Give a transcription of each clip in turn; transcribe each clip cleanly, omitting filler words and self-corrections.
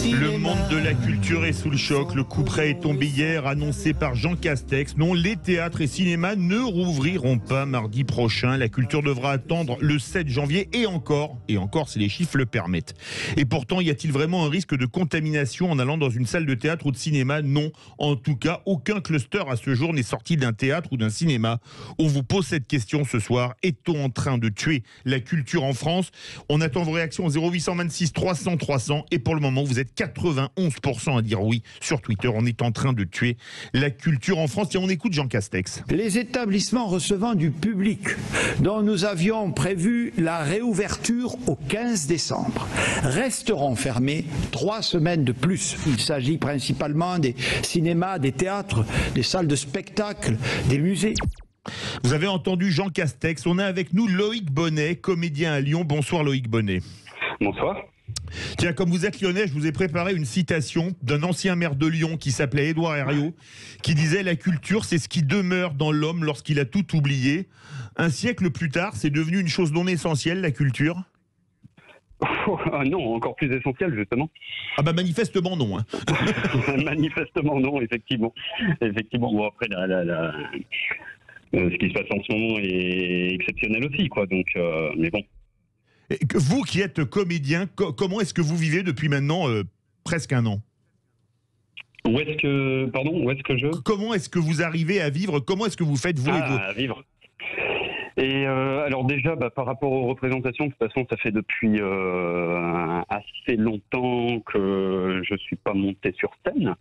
Le monde de la culture est sous le choc. Le coup près est tombé hier, annoncé par Jean Castex. Non, les théâtres et cinémas ne rouvriront pas mardi prochain. La culture devra attendre le 7 janvier et encore si les chiffres le permettent. Et pourtant, y a-t-il vraiment un risque de contamination en allant dans une salle de théâtre ou de cinéma? Non. En tout cas, aucun cluster à ce jour n'est sorti d'un théâtre ou d'un cinéma. On vous pose cette question ce soir. Est-on en train de tuer la culture en France? On attend vos réactions au 0826 300 300 et pour le moment, vous êtes 91% à dire oui sur Twitter. On est en train de tuer la culture en France. Et on écoute Jean Castex. Les établissements recevant du public dont nous avions prévu la réouverture au 15 décembre resteront fermés 3 semaines de plus. Il s'agit principalement des cinémas, des théâtres, des salles de spectacle, des musées. Vous avez entendu Jean Castex. On a avec nous Loïc Bonnet, comédien à Lyon. Bonsoir Loïc Bonnet. Bonsoir. Tiens, comme vous êtes lyonnais, je vous ai préparé une citation d'un ancien maire de Lyon qui s'appelait Édouard Herriot, qui disait « La culture, c'est ce qui demeure dans l'homme lorsqu'il a tout oublié ». Un siècle plus tard, c'est devenu une chose non essentielle, la culture? Non, encore plus essentiel, justement. Ah bah manifestement non. Hein. Manifestement non, effectivement. Bon, après, ce qui se passe en ce moment est exceptionnel aussi, quoi. Donc, mais bon. Et vous qui êtes comédien, comment est-ce que vous vivez depuis maintenant presque un an? Comment est-ce que vous arrivez à vivre? Comment est-ce que vous faites vous à vivre? Et alors déjà, par rapport aux représentations, de toute façon, ça fait depuis assez longtemps que je suis pas monté sur scène.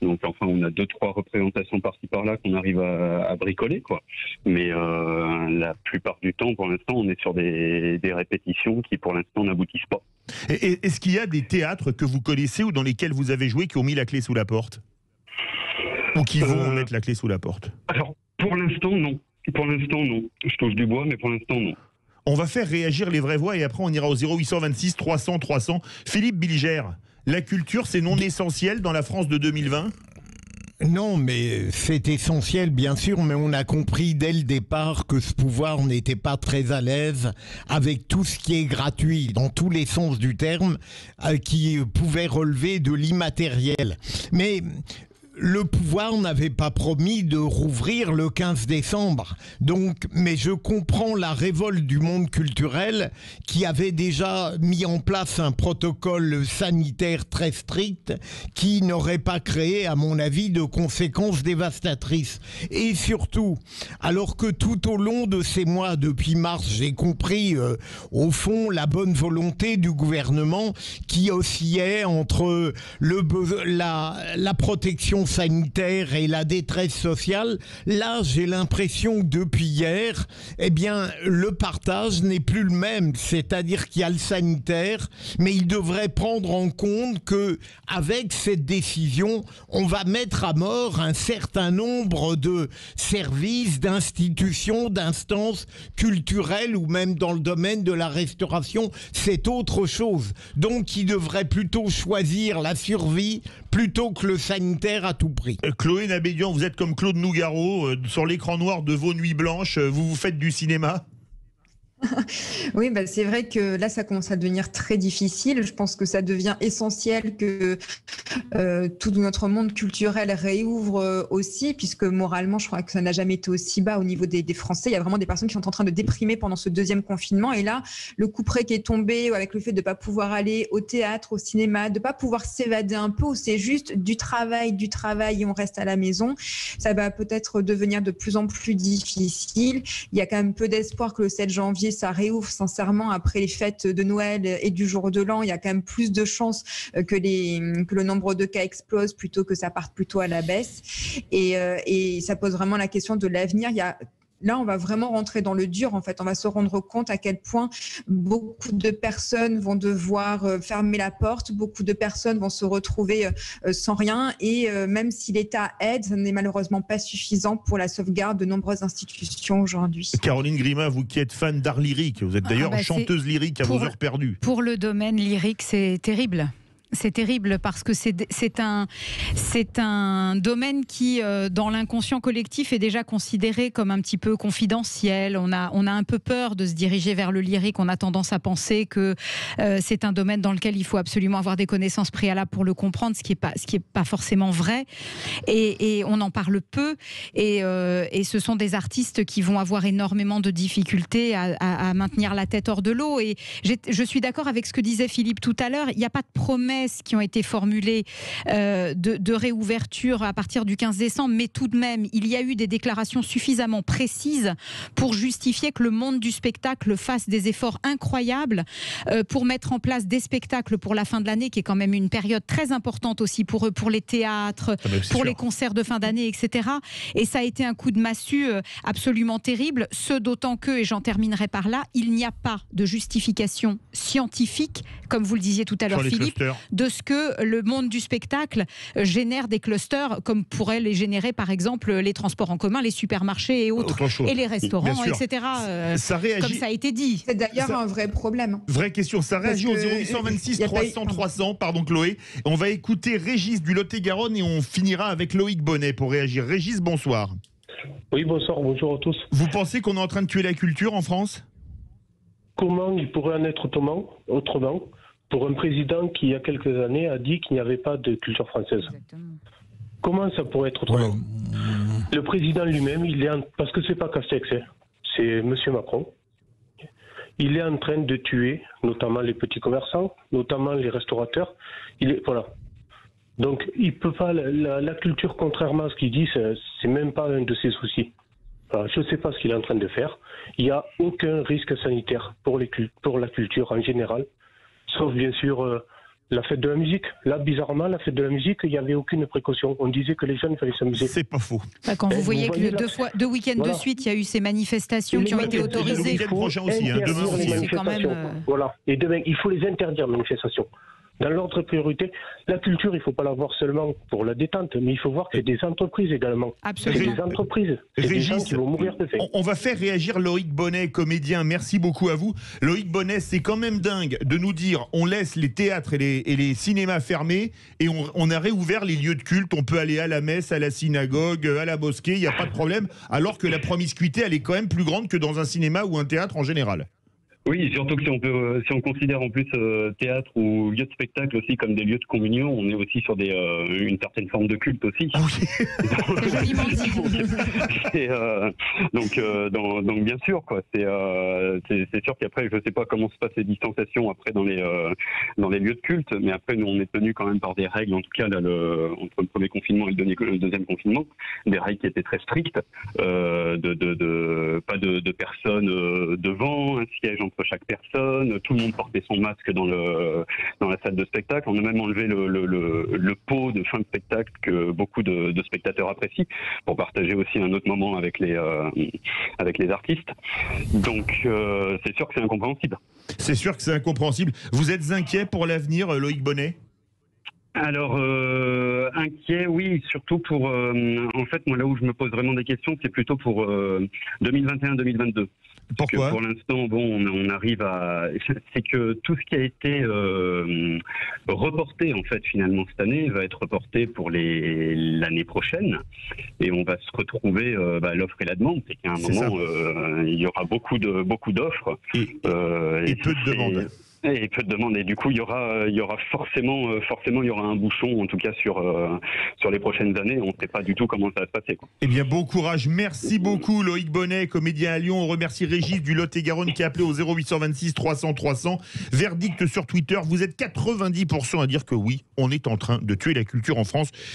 Donc enfin, on a 2-3 représentations par-ci par-là qu'on arrive à bricoler, quoi. Mais la plupart du temps, pour l'instant, on est sur des répétitions qui, pour l'instant, n'aboutissent pas. Et est-ce qu'il y a des théâtres que vous connaissez ou dans lesquels vous avez joué qui ont mis la clé sous la porte? Ou qui vont mettre la clé sous la porte? Alors, pour l'instant, non. Je touche du bois, mais pour l'instant, non. On va faire réagir les vraies voix et après on ira au 0826 300 300. Philippe Bilgère, la culture, c'est non essentiel dans la France de 2020? Non, mais c'est essentiel, bien sûr, mais on a compris dès le départ que ce pouvoir n'était pas très à l'aise avec tout ce qui est gratuit, dans tous les sens du terme, qui pouvait relever de l'immatériel. Mais le pouvoir n'avait pas promis de rouvrir le 15 décembre. Donc, mais je comprends la révolte du monde culturel qui avait déjà mis en place un protocole sanitaire très strict qui n'aurait pas créé, à mon avis, de conséquences dévastatrices. Et surtout, alors que tout au long de ces mois, depuis mars, j'ai compris, au fond, la bonne volonté du gouvernement qui oscillait entre la protection sanitaire et la détresse sociale. Là, j'ai l'impression que depuis hier, le partage n'est plus le même. C'est-à-dire qu'il y a le sanitaire, mais il devrait prendre en compte que, avec cette décision, on va mettre à mort un certain nombre de services, d'institutions, d'instances culturelles ou même dans le domaine de la restauration. C'est autre chose. Donc, il devrait plutôt choisir la survie plutôt que le sanitaire à tout prix. Chloé Nabédian, vous êtes comme Claude Nougaro, sur l'écran noir de vos nuits blanches, vous faites du cinéma? Oui, c'est vrai que là, ça commence à devenir très difficile. Je pense que ça devient essentiel que tout notre monde culturel réouvre aussi, puisque moralement, je crois que ça n'a jamais été aussi bas au niveau des Français. Il y a vraiment des personnes qui sont en train de déprimer pendant ce deuxième confinement. Et là, le couperet qui est tombé avec le fait de ne pas pouvoir aller au théâtre, au cinéma, de ne pas pouvoir s'évader un peu, où c'est juste du travail et on reste à la maison, ça va peut-être devenir de plus en plus difficile. Il y a quand même peu d'espoir que le 7 janvier, ça réouvre sincèrement après les fêtes de Noël et du jour de l'an. Il y a quand même plus de chances que le nombre de cas explose plutôt que ça parte plutôt à la baisse. Et ça pose vraiment la question de l'avenir. Là, on va vraiment rentrer dans le dur, en fait. On va se rendre compte à quel point beaucoup de personnes vont devoir fermer la porte, beaucoup de personnes vont se retrouver sans rien. Et même si l'État aide, ça n'est malheureusement pas suffisant pour la sauvegarde de nombreuses institutions aujourd'hui. Caroline Grima, vous qui êtes fan d'art lyrique, vous êtes d'ailleurs chanteuse lyrique à vos heures perdues. Pour le domaine lyrique, c'est terrible. C'est terrible parce que c'est un domaine qui, dans l'inconscient collectif, est déjà considéré comme un petit peu confidentiel. On a un peu peur de se diriger vers le lyrique. On a tendance à penser que c'est un domaine dans lequel il faut absolument avoir des connaissances préalables pour le comprendre, ce qui est pas forcément vrai. Et on en parle peu. Et ce sont des artistes qui vont avoir énormément de difficultés à maintenir la tête hors de l'eau. Et je suis d'accord avec ce que disait Philippe tout à l'heure. Il n'y a pas de promesse qui ont été formulées de réouverture à partir du 15 décembre, mais tout de même, il y a eu des déclarations suffisamment précises pour justifier que le monde du spectacle fasse des efforts incroyables pour mettre en place des spectacles pour la fin de l'année, qui est quand même une période très importante aussi pour eux, pour les théâtres, pour les concerts de fin d'année, etc. Et ça a été un coup de massue absolument terrible, ce d'autant que, et j'en terminerai par là, il n'y a pas de justification scientifique, comme vous le disiez tout à l'heure Philippe, de ce que le monde du spectacle génère des clusters, comme pourraient les générer par exemple les transports en commun, les supermarchés et autres, et les restaurants, etc. Ça réagit... Comme ça a été dit. C'est d'ailleurs un vrai problème. Vraie question, ça réagit au 0826 300 300, pardon Chloé. On va écouter Régis du Lot-et-Garonne et on finira avec Loïc Bonnet pour réagir. Régis, bonsoir. Oui, bonsoir, bonjour à tous. Vous pensez qu'on est en train de tuer la culture en France ? Comment il pourrait en être autrement pour un président qui, il y a quelques années, a dit qu'il n'y avait pas de culture française? Exactement. Comment ça pourrait être autrement? Le président lui-même, parce que c'est pas Castex, c'est M. Macron. Il est en train de tuer, notamment les petits commerçants, notamment les restaurateurs. Voilà. Donc, il peut pas. La culture, contrairement à ce qu'il dit, c'est même pas un de ses soucis. Alors, je ne sais pas ce qu'il est en train de faire. Il n'y a aucun risque sanitaire pour la culture en général. Sauf bien sûr la fête de la musique. Là, bizarrement, la fête de la musique, il n'y avait aucune précaution. On disait que les jeunes faisaient s'amuser. C'est pas faux. Quand vous voyez que deux week-ends de suite, il y a eu ces manifestations qui ont été autorisées. Le week-end prochain aussi, demain aussi. C'est quand même... Voilà. Et demain, il faut les interdire, les manifestations. Dans l'ordre priorité, la culture, il ne faut pas la voir seulement pour la détente, mais il faut voir que c'est des entreprises également. Absolument. C'est des entreprises. C'est des gens qui vont mourir de faim. On va faire réagir Loïc Bonnet, comédien. Merci beaucoup à vous. Loïc Bonnet, c'est quand même dingue de nous dire on laisse les théâtres et les cinémas fermés et on a réouvert les lieux de culte. On peut aller à la messe, à la synagogue, à la mosquée, il n'y a pas de problème. Alors que la promiscuité, elle est quand même plus grande que dans un cinéma ou un théâtre en général. Oui, surtout que si on considère en plus théâtre ou lieu de spectacle aussi comme des lieux de communion, on est aussi sur une certaine forme de culte aussi. Ah oui. Donc bien sûr quoi. C'est sûr qu'après je sais pas comment se passent les distanciations après dans les lieux de culte, mais après nous on est tenus quand même par des règles, en tout cas là, entre le premier confinement et le deuxième confinement, des règles qui étaient très strictes, pas de personnes devant, un siège entre chaque personne, tout le monde portait son masque dans la salle de spectacle. On a même enlevé le pot de fin de spectacle que beaucoup de spectateurs apprécient pour partager aussi un autre moment avec les artistes. Donc c'est sûr que c'est incompréhensible. C'est sûr que c'est incompréhensible. Vous êtes inquiet pour l'avenir, Loïc Bonnet ? Alors, inquiet, oui, surtout pour... en fait, moi, là où je me pose vraiment des questions, c'est plutôt pour 2021-2022. Pourquoi ? Pour l'instant, bon, on arrive à... C'est que tout ce qui a été reporté, en fait, finalement, cette année, va être reporté pour l'année prochaine. Et on va se retrouver... l'offre et la demande, c'est qu'à un moment, il y aura beaucoup d'offres. Et peu de demandes. Et peu de demandes, et du coup il y aura forcément il y aura un bouchon, en tout cas sur les prochaines années. On ne sait pas du tout comment ça va se passer, quoi. Eh bien bon courage, merci beaucoup Loïc Bonnet, comédien à Lyon. On remercie Régis du Lot-et-Garonne qui a appelé au 0826 300 300. Verdict sur Twitter, vous êtes 90% à dire que oui, on est en train de tuer la culture en France.